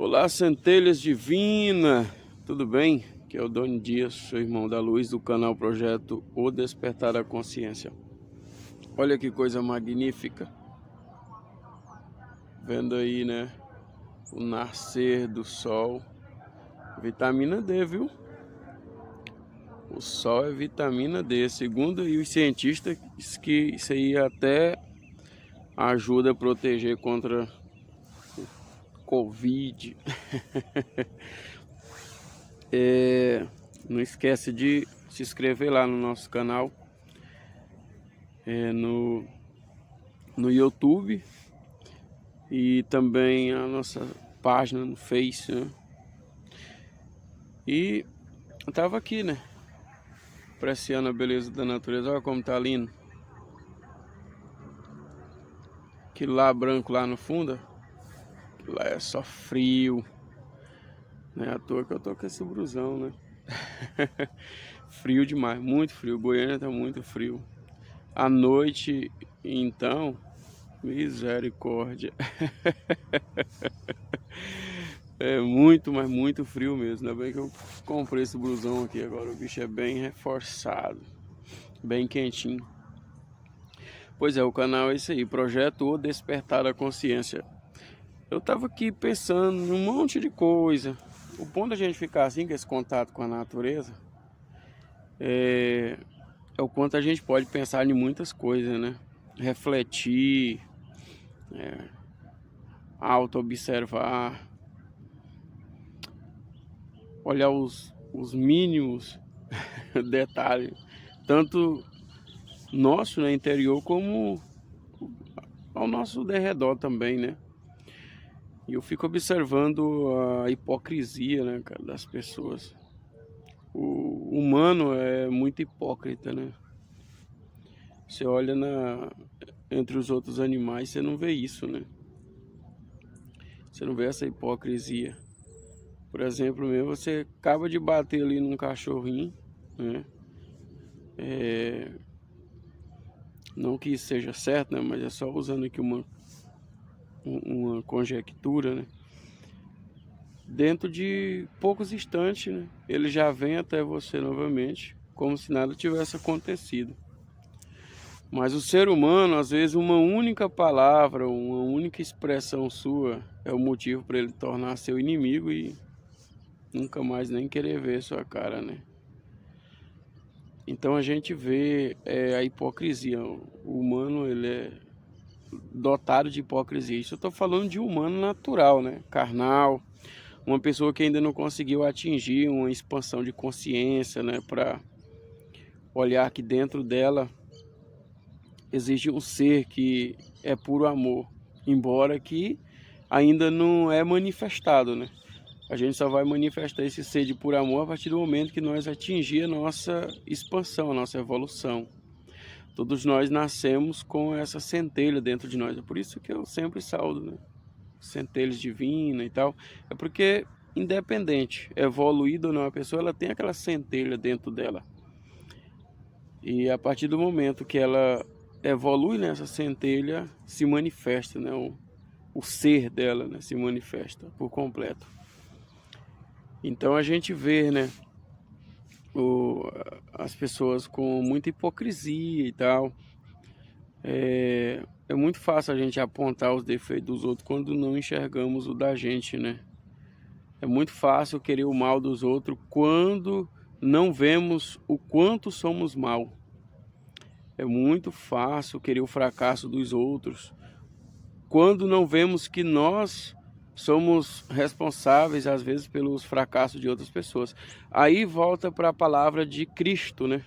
Olá, centelhas divina, tudo bem? Aqui é o Doni Dias, seu irmão da luz do canal Projeto O Despertar da Consciência. Olha que coisa magnífica, vendo aí, né, o nascer do sol, vitamina D, viu? O sol é vitamina D, segundo aí os cientistas, que isso aí até ajuda a proteger contra Covid. Não esquece de se inscrever lá no nosso canal, no YouTube, e também a nossa página no Face, né? E eu tava aqui, né, apreciando a beleza da natureza. Olha como tá lindo. Aquilo lá branco lá no fundo, aquilo lá é só frio. Não é à toa que eu tô com esse brusão, né? Frio demais, muito frio. Goiânia tá muito frio. À noite, então, misericórdia. É muito, mas muito frio mesmo. Ainda bem que eu comprei esse blusão aqui agora. O bicho é bem reforçado, bem quentinho. Pois é, o canal é isso aí, Projeto O Despertar da Consciência. Eu tava aqui pensando em um monte de coisa. O bom da gente ficar assim, com esse contato com a natureza, é o quanto a gente pode pensar em muitas coisas, né? Refletir, auto-observar, olhar os mínimos detalhes, tanto nosso, né, interior, como ao nosso derredor também, né? E eu fico observando a hipocrisia, né, cara, das pessoas. O humano é muito hipócrita, né? Você olha entre os outros animais, você não vê isso, né? Você não vê essa hipocrisia. Por exemplo, mesmo, você acaba de bater ali num cachorrinho, né? Não que isso seja certo, né? Mas é só usando aqui uma conjectura, né? Dentro de poucos instantes, né, ele já vem até você novamente, como se nada tivesse acontecido. Mas o ser humano, às vezes, uma única palavra, uma única expressão sua é o motivo para ele tornar seu inimigo e nunca mais nem querer ver sua cara, né? Então a gente vê a hipocrisia. O humano, ele é dotado de hipocrisia. Isso eu estou falando de humano natural, né? Carnal. Uma pessoa que ainda não conseguiu atingir uma expansão de consciência, né, para olhar que dentro dela existe um ser que é puro amor, embora que ainda não é manifestado, né? A gente só vai manifestar esse ser de puro amor a partir do momento que nós atingir a nossa expansão, a nossa evolução. Todos nós nascemos com essa centelha dentro de nós. É por isso que eu sempre saúdo, né? Centelhas divina e tal. É porque, independente, evoluída ou não a pessoa, ela tem aquela centelha dentro dela. E a partir do momento que ela evolui nessa centelha, se manifesta, né? O ser dela, né, se manifesta por completo. Então a gente vê, né, as pessoas com muita hipocrisia e tal. É muito fácil a gente apontar os defeitos dos outros quando não enxergamos o da gente, né? É muito fácil querer o mal dos outros quando não vemos o quanto somos mal. É muito fácil querer o fracasso dos outros quando não vemos que nós somos responsáveis, às vezes, pelos fracassos de outras pessoas. Aí volta para a palavra de Cristo, né?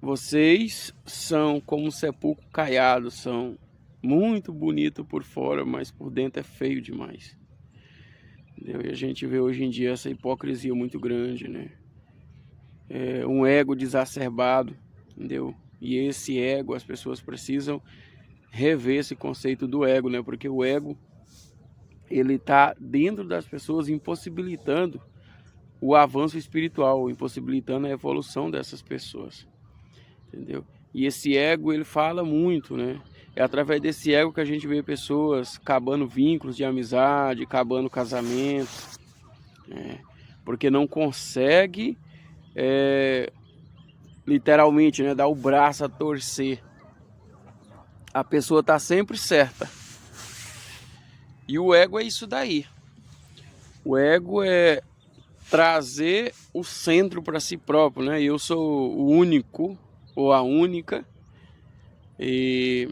Vocês são como um sepulcro caiado, são muito bonito por fora, mas por dentro é feio demais. Entendeu? E a gente vê hoje em dia essa hipocrisia muito grande, né? Um ego exacerbado, entendeu? E esse ego, as pessoas precisam rever esse conceito do ego, né? Porque o ego, ele tá dentro das pessoas, impossibilitando o avanço espiritual, impossibilitando a evolução dessas pessoas, entendeu? E esse ego, ele fala muito, né? É através desse ego que a gente vê pessoas acabando vínculos de amizade, acabando casamentos, porque não consegue, literalmente, né, dar o braço a torcer. A pessoa está sempre certa. E o ego é isso daí. O ego é trazer o centro para si próprio, né? Eu sou o único ou a única e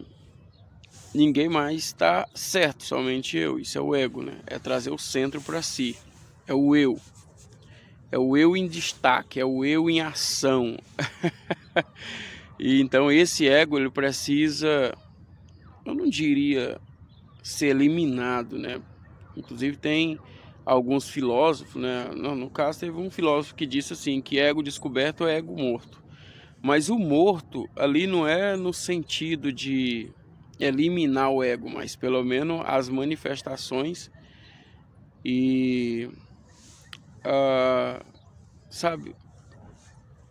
ninguém mais está certo, somente eu. Isso é o ego, né? É trazer o centro para si. É o eu. É o eu em destaque, é o eu em ação. E então esse ego, ele precisa, eu não diria ser eliminado, né? Inclusive tem alguns filósofos, né? No caso teve um filósofo que disse assim, que ego descoberto é ego morto. Mas o morto ali não é no sentido de eliminar o ego, mas pelo menos as manifestações e sabe,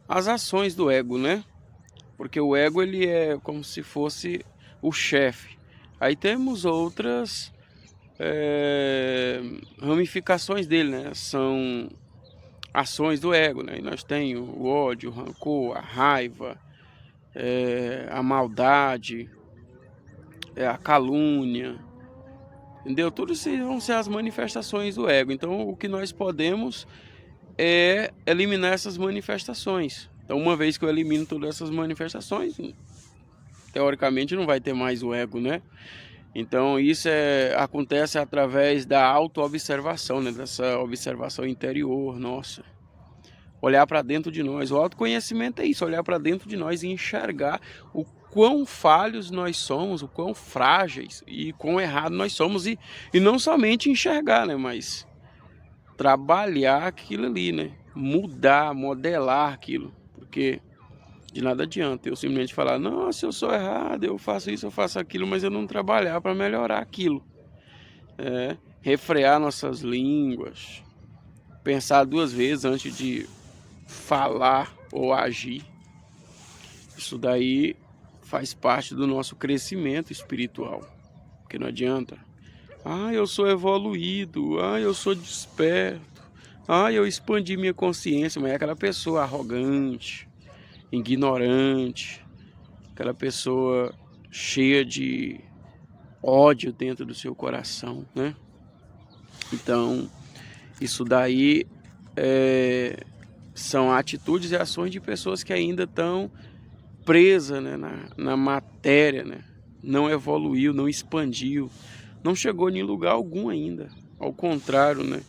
as ações do ego, né? Porque o ego, ele é como se fosse o chefe. Aí temos outras ramificações dele, né? São ações do ego, né? E nós temos o ódio, o rancor, a raiva, a maldade, a calúnia, entendeu? Tudo isso vão ser as manifestações do ego. Então o que nós podemos é eliminar essas manifestações. Então uma vez que eu elimino todas essas manifestações, teoricamente não vai ter mais o ego, né? Então isso acontece através da autoobservação, né? Dessa observação interior, nossa. Olhar para dentro de nós. O autoconhecimento é isso, olhar para dentro de nós e enxergar o quão falhos nós somos, o quão frágeis e quão errado nós somos. E não somente enxergar, né? Mas trabalhar aquilo ali, né? Mudar, modelar aquilo. Porque de nada adianta eu simplesmente falar, nossa, eu sou errado, eu faço isso, eu faço aquilo, mas eu não trabalhar para melhorar aquilo. Refrear nossas línguas, pensar duas vezes antes de falar ou agir. Isso daí faz parte do nosso crescimento espiritual. Porque não adianta, eu sou evoluído, eu sou desperto, eu expandi minha consciência, mas é aquela pessoa arrogante, ignorante, aquela pessoa cheia de ódio dentro do seu coração, né? Então, isso daí são atitudes e ações de pessoas que ainda estão presas, né, na matéria, né? Não evoluiu, não expandiu, não chegou em lugar algum ainda. Ao contrário, né?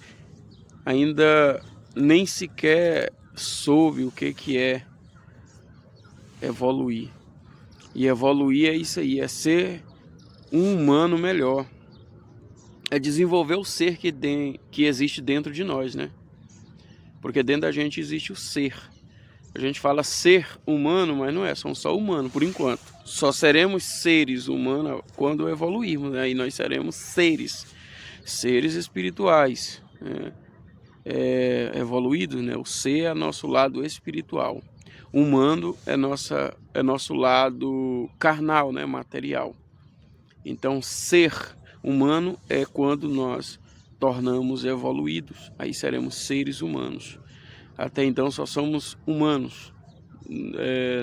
Ainda nem sequer soube o que é evoluir. E evoluir é isso aí, é ser um humano melhor. É desenvolver o ser que existe dentro de nós, né? Porque dentro da gente existe o ser. A gente fala ser humano, mas não é, são só humanos por enquanto. Só seremos seres humanos quando evoluirmos, né? Aí nós seremos seres espirituais, né? Evoluídos, né? O ser é nosso lado espiritual. Humano é nosso lado carnal, né? Material. Então, ser humano é quando nós tornamos evoluídos. Aí seremos seres humanos. Até então só somos humanos.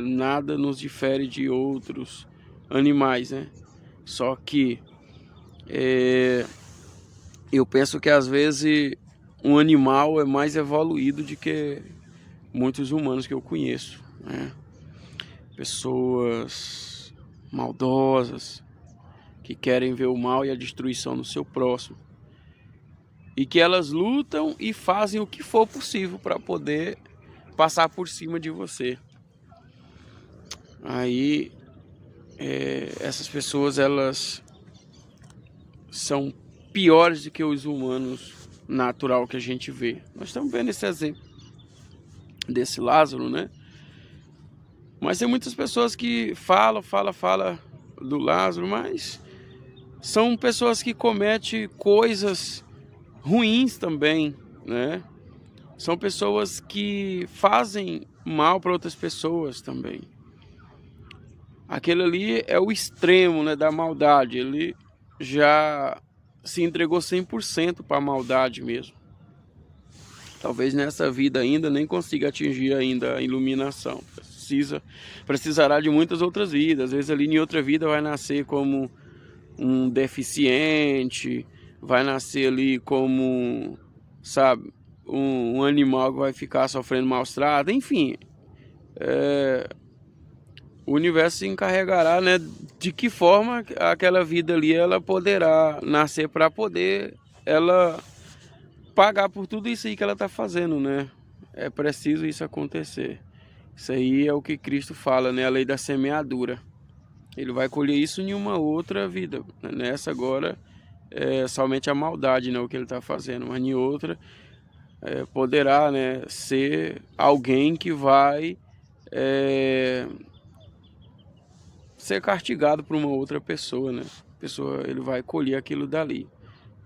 Nada nos difere de outros animais, né? Só que eu penso que às vezes um animal é mais evoluído do que muitos humanos que eu conheço, né? Pessoas maldosas que querem ver o mal e a destruição no seu próximo. E que elas lutam e fazem o que for possível para poder passar por cima de você. Aí essas pessoas, elas são piores do que os humanos natural que a gente vê. Nós estamos vendo esse exemplo desse Lázaro, né? Mas tem muitas pessoas que falam do Lázaro, mas são pessoas que cometem coisas ruins também, né? São pessoas que fazem mal para outras pessoas também. Aquele ali é o extremo, né, da maldade. Ele já se entregou 100% para a maldade mesmo. Talvez nessa vida ainda nem consiga atingir ainda a iluminação. Precisará de muitas outras vidas. Às vezes ali em outra vida vai nascer como um deficiente, vai nascer ali como, sabe, um animal que vai ficar sofrendo maus tratos, enfim. O universo se encarregará, né, de que forma aquela vida ali ela poderá nascer para poder ela pagar por tudo isso aí que ela está fazendo, né? É preciso isso acontecer. Isso aí é o que Cristo fala, né? A lei da semeadura. Ele vai colher isso em uma outra vida. Nessa agora é somente a maldade, né? O que ele está fazendo. Mas em outra poderá, né, ser alguém que vai ser castigado por uma outra pessoa, né? Ele vai colher aquilo dali.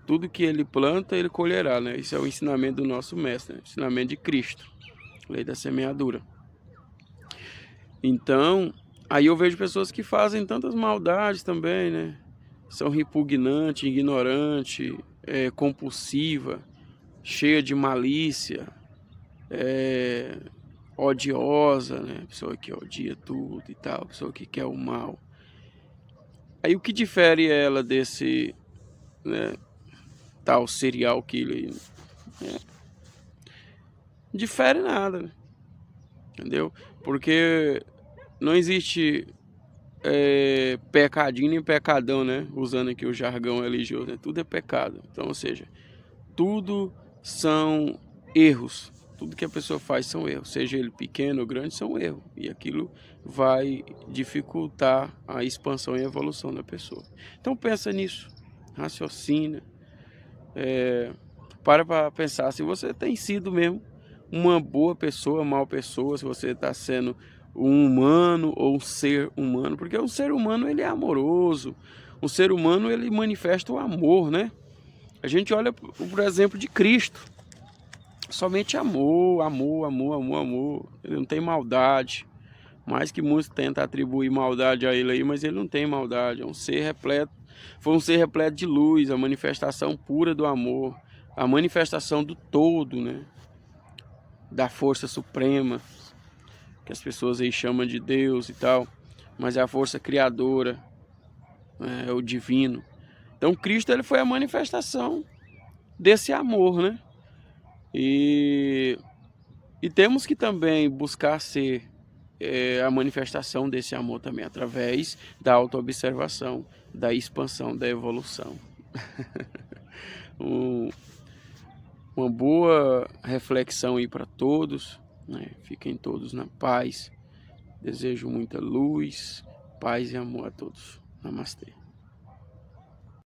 Tudo que ele planta, ele colherá, né? Isso é o ensinamento do nosso mestre, né? O ensinamento de Cristo, lei da semeadura. Então, aí eu vejo pessoas que fazem tantas maldades também, né? São repugnantes, ignorantes, compulsiva, cheia de malícia, odiosa, né? Pessoa que odia tudo e tal, pessoa que quer o mal. Aí o que difere ela desse, né, tal serial killer? Difere nada, né? Entendeu? Porque não existe pecadinho nem pecadão, né? Usando aqui o jargão religioso, né? Tudo é pecado. Então, ou seja, tudo são erros. Tudo que a pessoa faz são erros. Seja ele pequeno ou grande, são erros. E aquilo vai dificultar a expansão e a evolução da pessoa. Então pensa nisso. Raciocina. Para pensar se você tem sido mesmo uma boa pessoa, mal pessoa, se você está sendo um humano ou um ser humano, porque um ser humano ele é amoroso, um ser humano ele manifesta o amor, né? A gente olha, por exemplo, de Cristo, somente amor, amor, amor, amor, amor, ele não tem maldade, mais que muitos tentam atribuir maldade a ele aí, mas ele não tem maldade, é um ser repleto, foi um ser repleto de luz, a manifestação pura do amor, a manifestação do todo, né? Da força suprema, que as pessoas aí chamam de Deus e tal, mas é a força criadora, né? É o divino. Então Cristo ele foi a manifestação desse amor, né? E temos que também buscar ser a manifestação desse amor também através da autoobservação, da expansão, da evolução. Uma boa reflexão aí para todos, né? Fiquem todos na paz. Desejo muita luz, paz e amor a todos. Namastê.